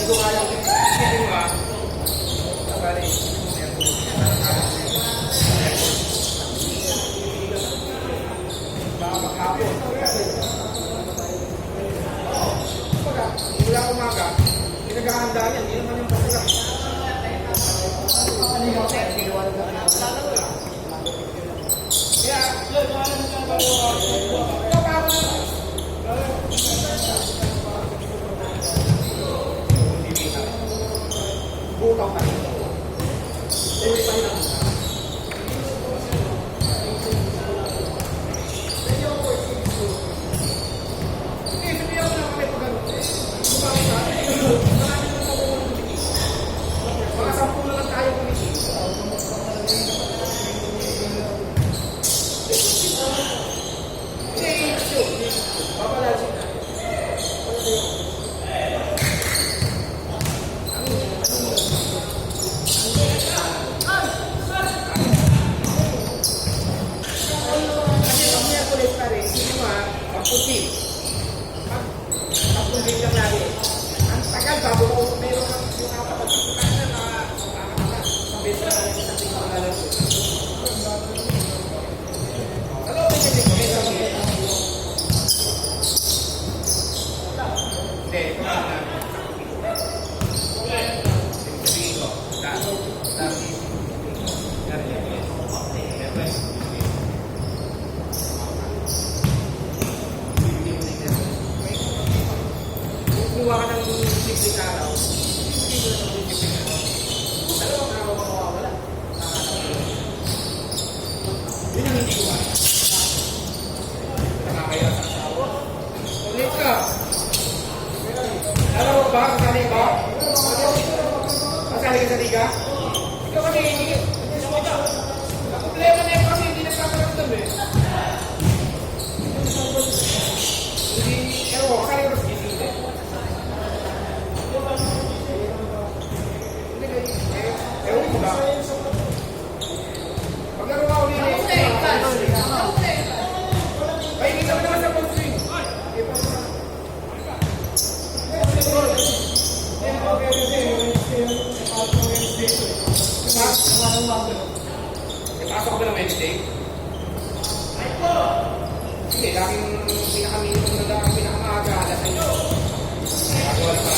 ko kaya isipin mo bali, baka maghapon. Mula umaga, pinaghahanda yan, hindi naman yung pasala. Ano yung sir? Kaya, butaw pa rin. Hindi pa rin ang kuha ka ng sisig araw, hindi mo na sisig araw. Dalawang araw makawawala. Yun ang hindi ko kaya. Nakakaya sa asawa. Ulit ka. Alam mo ba, kasali ba? Kasali ka sa liga? Ikaw kami hindi. Ang problema na yun kasi hindi nagkakaramdam eh. Hindi, ewan ko, kasali ka sa gising eh. Ewan ko ba? Paglaro ka ulit eh. Pahingi kami naman sa pag-swing. Ipasok ba ng Wednesday? Hindi, laging pinaka-minimum na lang, pinaka-maaga alas na yun. Ako wala pa.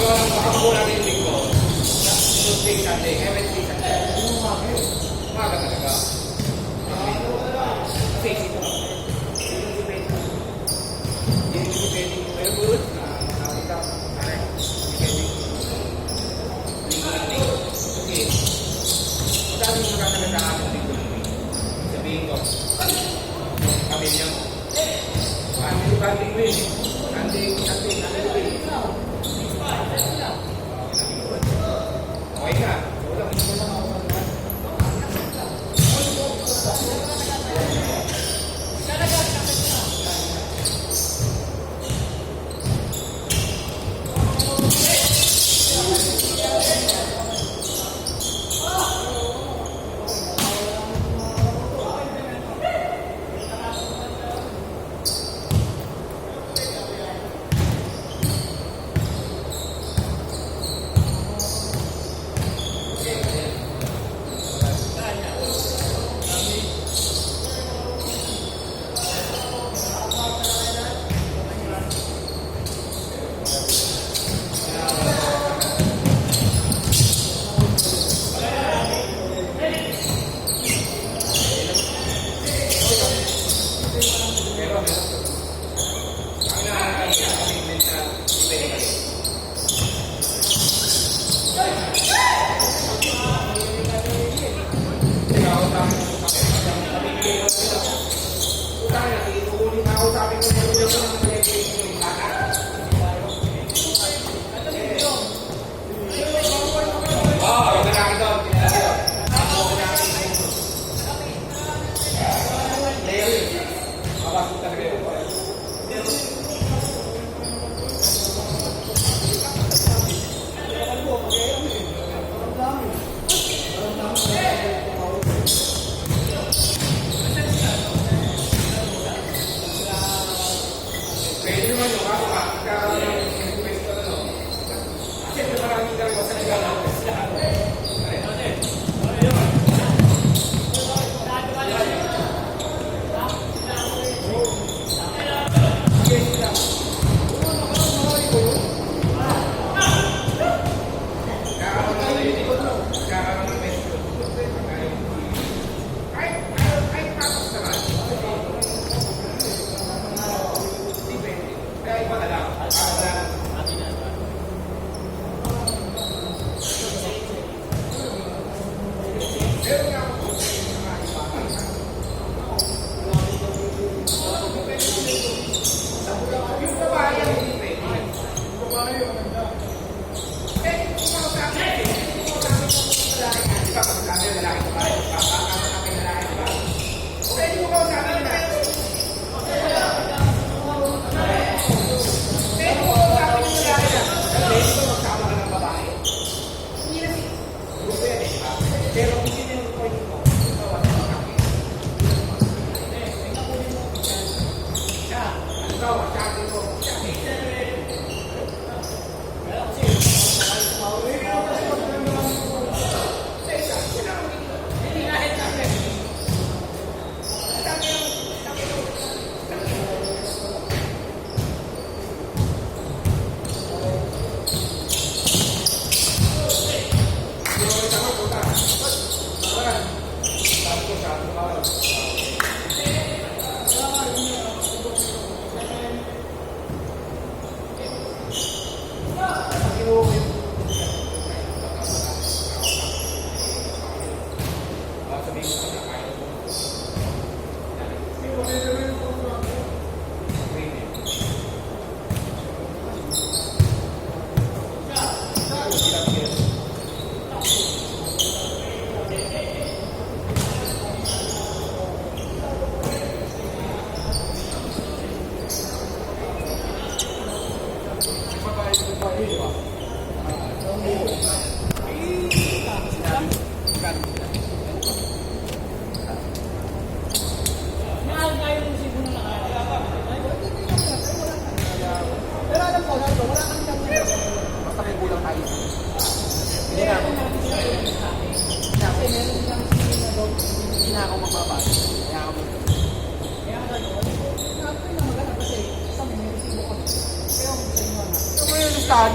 Makakagawa natin yung linggo. Tuesday, Sunday, Wednesday, Sunday. Umaga talaga. Face ito. Hindi depending. Pero good. Nakita. Depending. Okay. Dami mo magkakalagaan ng linggo. Sabihin ko. Pamilya mo. Banding mo yun. Banding. Okay ka. nagkakaroon ng pwesto na, no? Kasi maraming gagawa sa nagkakaroon sila.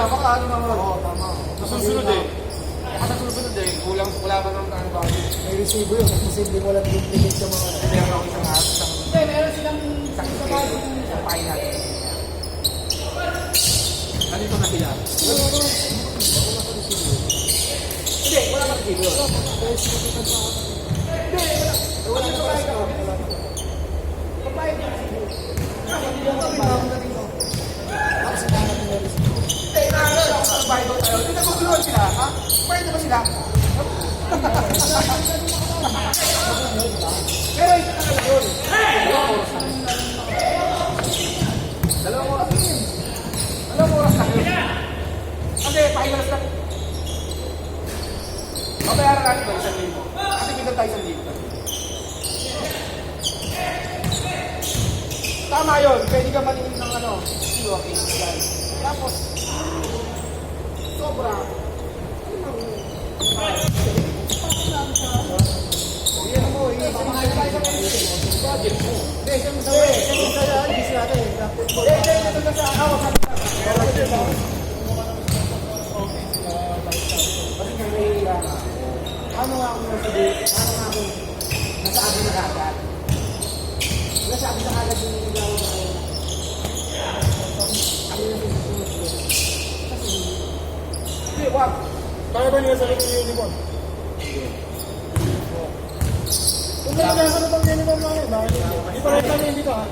Baka ano naman. Oo, tama. Susunod eh. Sa susunod eh. Wala ba ng ano ba? May resibo yun. Mas posible walang duplicate sa mga... Hindi ako isang araw. Hindi, meron silang... Isang pahin natin. Ano ito na sila? Hindi, wala ka resibo yun. Hindi, wala ka resibo. Pagbayad ka resibo. Hindi ako pinahon na dito. Ako sinahanap ng resibo. Hindi, inaanap ako sa Bible tayo. Hindi naguguluhan sila, ha? Pwede ba sila? Pero ito na lang yun. Dalawang oras lang yun. Dalawang oras lang yun. Kasi, pahingalas lang. Mabayaran natin ba 1,000? Kasi bigyan tayo 1,000. Tama yun. Pwede ka maningin ng ano, okay. Tapos, sobra. Yan mo, hindi sa mga tayo sa budget mo. Hindi, siyang sa ibis natin. Ito na sa awa sa Kasi kami, ano nga ako nasabi, ano nga ako nasabi na agad. Nasabi na agad yung nilawag na kayo. Kami na susunod ko. Kasi, Hindi, wag. kaya ba niya sa rin yung uniform? Kung nagkakaroon na bang uniform na rin, bakit hindi pa rin kami dito ha?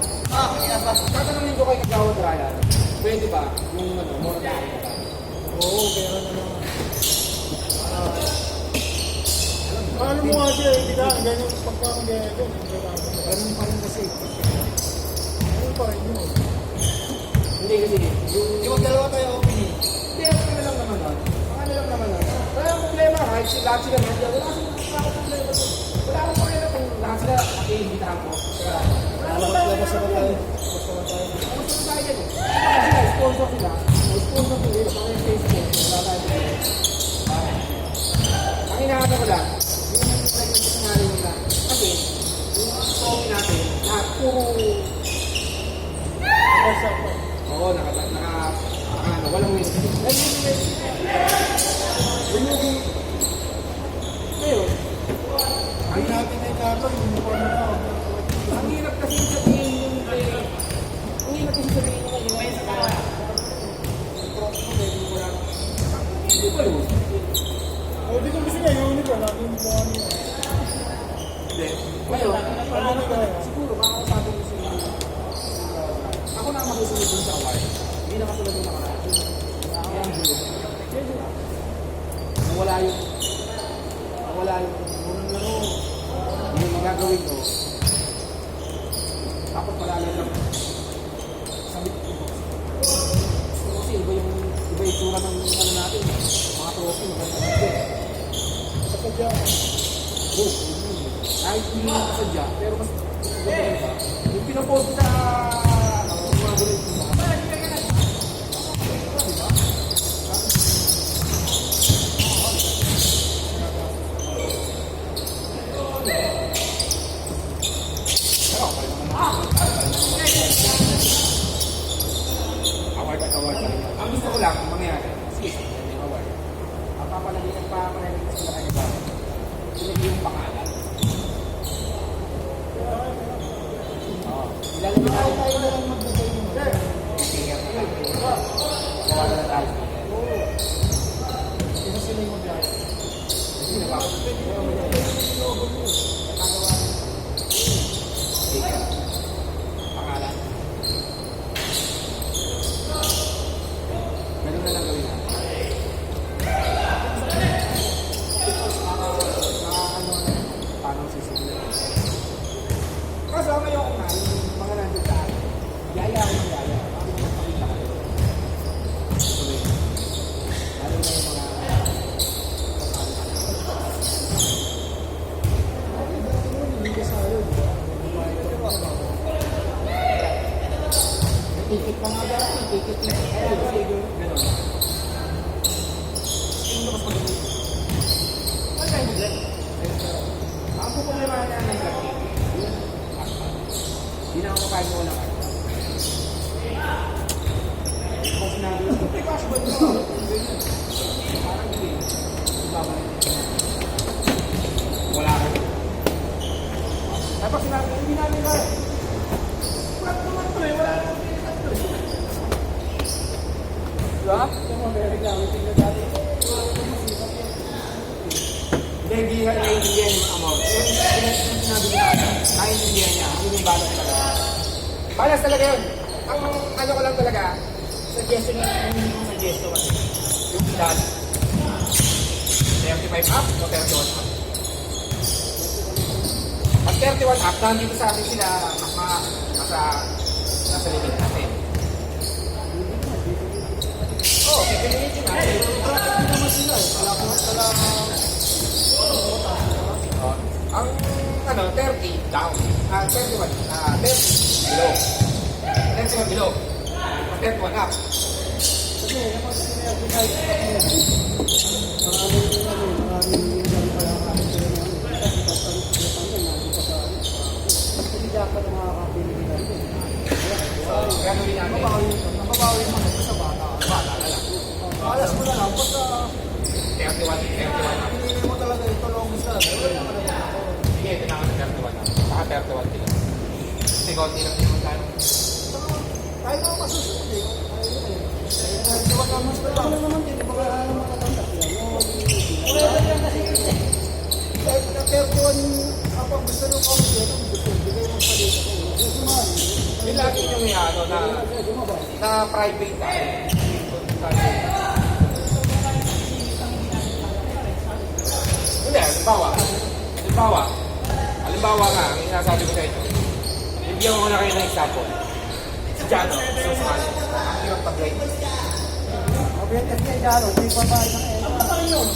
Tatanungin ko kay Kagawad Ryan, pwede ba yung ano, more than Oo, kaya naman. Paano mo nga siya, hindi ka, ganyan pagkakagaya ko. Ganun pa rin kasi. Ganun pa rin yun. Hindi kasi, yung dalawa tayo opening. Hindi, ano lang naman nun. Ano lang naman nun. Wala akong problema, kahit lahat sila media, wala akong problema doon. Wala akong problema kung lahat sila makiimbitahan ko. Wala akong problema. Basta ba tayo? Basta tayo dyan eh. Ano sila, sponsor ko Oo, ano, walang win. Ngayon, Hindi natin ay kato, uniform na. ang hirap kasi sabihin yung ang hirap kasi sabihin yung ngayon, may sa kaya. Hindi ba yun? O, di ko gusto niya yung uniform, natin yung uniform. Hindi. Ngayon, siguro makakasabi ko si ako na makusunod dun sa award. Hindi na katulad yung nakaraan. Kaya ang gulo. Nawala yung yung gagawin ko. Tapos malalim lang sabit ko. Kasi iba yung itsura ng ano natin. Mga trophy, maganda natin. Kasadya. Kahit hindi mo kasadya, pero mas maganda ba? Yung pinapost sa mga gulit ko. Award at award. Ang gusto ko lang mangyari, kasi may award. Ang papalagay ko sila kanila. Sila yung pangalan. Ilalagay natin Tayo na lang magbigay mo. speaker na lang. Gawa na tayo. Isa sila yung mag-gaya. Sino ba? Speaker. Pangalan. Ganun na lang gawin natin. Paano sisimulan? Kaso ngayon ko na, yung mga nandun sa akin, yaya ako ng yaya. Ako yung magpakita ka. Tuloy. Lalo na yung mga Hindi ka sa'yo, di ba? tikit pa nga dati, tikit. Ganun. Sino mas magaling? Ano kayo magaling? Ang problema na ng gabi, yun, hindi na ako makain mo lang kayo. Kung sinabi ko, may cash ba ito? Parang hindi. Babalik. Wala ka. Tapos sinabi ko, hindi namin kaya. Wala naman ito eh, wala naman ito eh. Diba? Ito mo, may reklamo. Tingnan natin. Hindi naiintindihan yung amount. Yung sinabi niya, naiintindihan niya. Yun yung balance talaga. Balance talaga yun. Ang ano ko lang talaga, suggestion yung suggestion kasi. Yung edad. 35 up o 31 up. Pag 31 up, nandito sa atin sila nasa limit natin. Oo, pipiliin yun natin. Hindi naman sila eh. Wala ko talaga. Ang ano, 30 down. 31, 30 below. 31 below. 31 up. Kasi naman sila yung pinay. Maraming kaya kami sila niya. Kasi kapalit sila kami. Nandun pa sa akin. Hindi dapat ang makakapili nila. So, gagawin natin. Nababawi mo na sa bata. Bata na lang. Alas mo na lang. Pagka 31 up. pinili mo talaga ito long distance. Wala naman naman ako. Sige, ito na ako ng 31 up. Saka 31 kilo. Kasi konti lang din yung tayo. Kahit ako masusunod eh. Kahit wag ka mas pala. Wala naman din. Baka makatanda sila. Wala naman kasi. Kahit na 31 kapag gusto nyo kami dito, gusto bigay mo pa dito. Yung lagi yung may ano na private tayo. Hindi, halimbawa nga, ang sinasabi ko sa inyo, bigyan ko na kayo ng example. Si Jano, so sa kanya, ang hirap pag-ride. Mabiyat kasi ay dalo, hindi pa ba ng eno. Ano pa rin yun?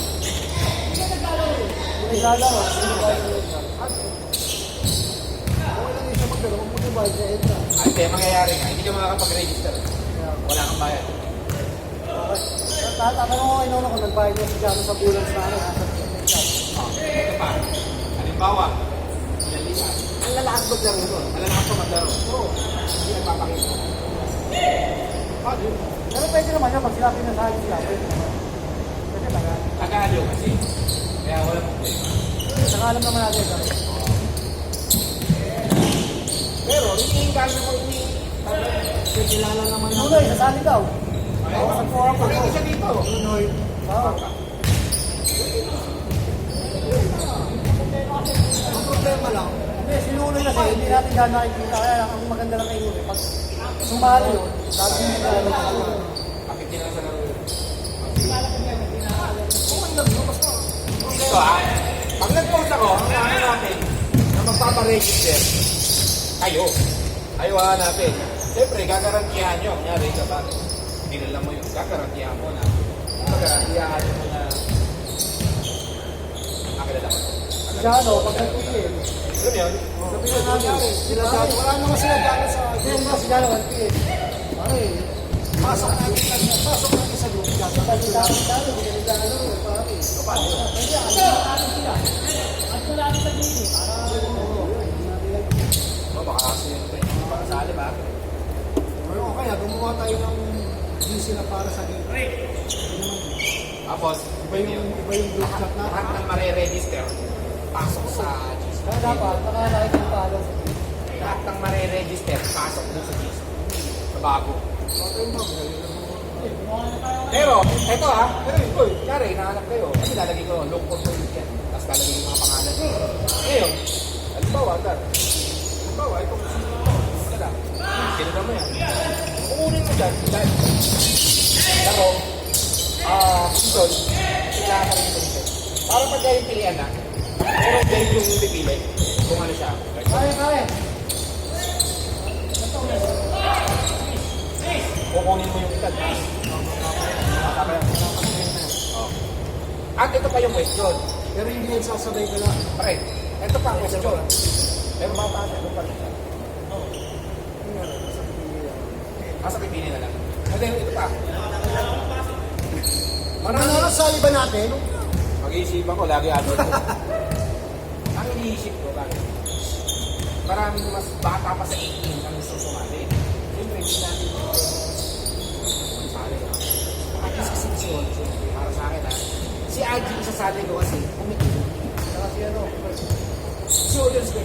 Hindi lalaro. Kung ilang isa magdalo, kung mag-divide sa eno. Ante, mangyayari nga, hindi ka makakapag-register. Wala kang bayad. Tatanong ko kayo kung nagbayad niya si Jano sa bulan sa ano. Ito pa, halimbawa, ang lalakas maglaro nun, ang lalakas pa maglaro. Oo, hindi nagpapakita. na pag sila pinasali sila, pwede naman. Pwede ba yan? Tagalog kasi. Kaya wala problema. Saka alam naman natin. Pero, iniinggan mo ini. Kilala naman natin. Nunoy, sasali daw. Oo, pagkakita siya dito. Nunoy. Oo. Ang problema lang. Hindi, si Nunoy kasi hindi natin gano'n nakikita. Kaya ang maganda lang kay Nunoy. Pag sumali yun, lagi yung gano'n. Kapit din lang sa laro. Ito pag nag-post ako, ang ano natin, na magpaparegister, kayo. Ayaw hanapin. Siyempre, gagarantiyahan nyo. Kunyari, kapag dinala mo yun, gagarantiyahan mo na. Gagarantiyahan mo na nakilala ko. Siya ano, pag nag-PM. Alam yun? Sabihin na natin, sila sa wala naman sila gano'n sa PM na si gano'n, PM. Pare, pasok natin sa group. Kapag sila ang gano'n, hindi nila gano'n, pare. Paano yun? At wala natin sa game, Baka kasi yun ito yung pakasali ba? o kaya gumawa tayo ng GC na para sa game. Tapos, Iba yung group chat natin. lahat ng mare-register, pasok sa GC. Kaya dapat, nakalaki kang palo. Lahat ng mare-register, pasok dun sa GC. Sa bago. Pero, eto kunyari, hinahanap kayo. Kasi lalagay ko, look for service yan. Tapos lalagay yung mga pangalan. Ngayon, halimbawa, ito kung sino mo. Ito lang. Kinula mo yan. Kukunin mo dyan, dahil laro, season, kailangan ka rin ito. Para pag yung pilihan na, pero dahil yung pipili, kung ano siya. Kaya. Kukunin mo yung itan. At ito pa yung question. Pero hindi yan sasabay ka lang. Pre, ito pa ang question. Pero mapasa, ito pa rin siya. Nasa pipili na lang. And then, ito pa. Ano sali ba natin? Mag-iisipan ko, lagi ano. Ang iniisip ko, bakit? Maraming mas bata pa sa 18 ang gusto sumali. Siyempre, hindi natin sumali. At least kasi para sa akin si Aji isasali ko kasi umitin. Saka si ano? Si Audience ko.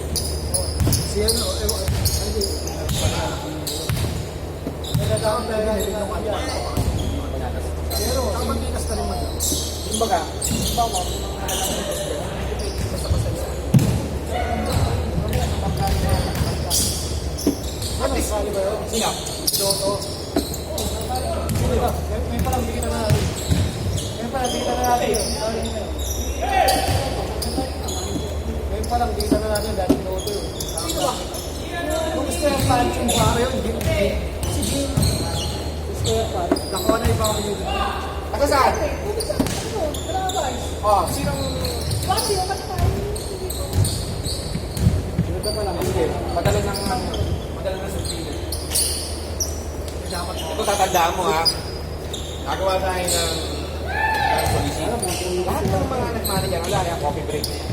Si ano? Nagkakaroon tayo ng pero, ang magkikas ka naman. Kumbaga, Ano, sali ba yun? sino? Toto. Sino ba? May palang bigyan na natin. May palang bigyan na natin. May palang bigyan na natin dahil Toto. Sino ba? Kung gusto yung punch yung pare yun, si Jim. Gusto yung punch. Nakuha na iba ako yun. Asa saan? Oh, sinong... Sino ka pa lang? Sige, padala ng subsidi. Ito tatandaan mo ha. Nagawa tayo ng policy. Lahat ng mga nag-manager, wala kaya coffee break na yan.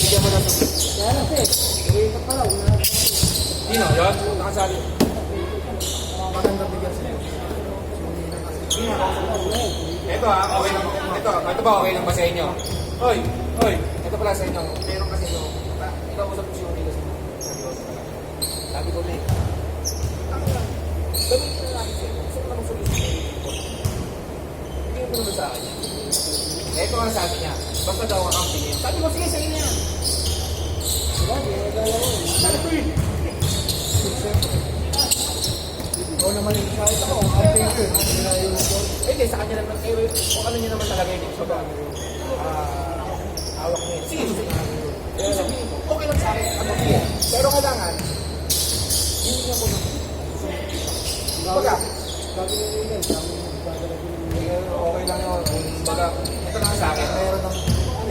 Bigyan mo ng subsidi. Kaya na, Uwi ka pala. Sino? Yun? Nakasali. Maganda bigyan sila. Ito ha, okay lang. Ito ba okay lang ba sa inyo? Hoy, ito pala sa inyo. Meron kasi ito. Ikaw usap ko siya dito sa sabi ko na gamitin na natin sa'yo. Gusto ko naman solicit. Bigyan ko naman sa akin yan. Ito ang sabi niya. Basta daw ang company. Sabi ko, sige, sa'yo na yan. Sabi ko yun. Ikaw naman yung kahit ako, ang thinker. Hindi, sa kanya naman, kung ano niya naman talaga yun. So, hawak niya yun. Sige, sige. Pero sabihin ko, okay lang sa akin. Ano ko yan. Pero kailangan, hindi niya ko naman. Baga, Sabi nila yun, sabi nila, okay lang yun.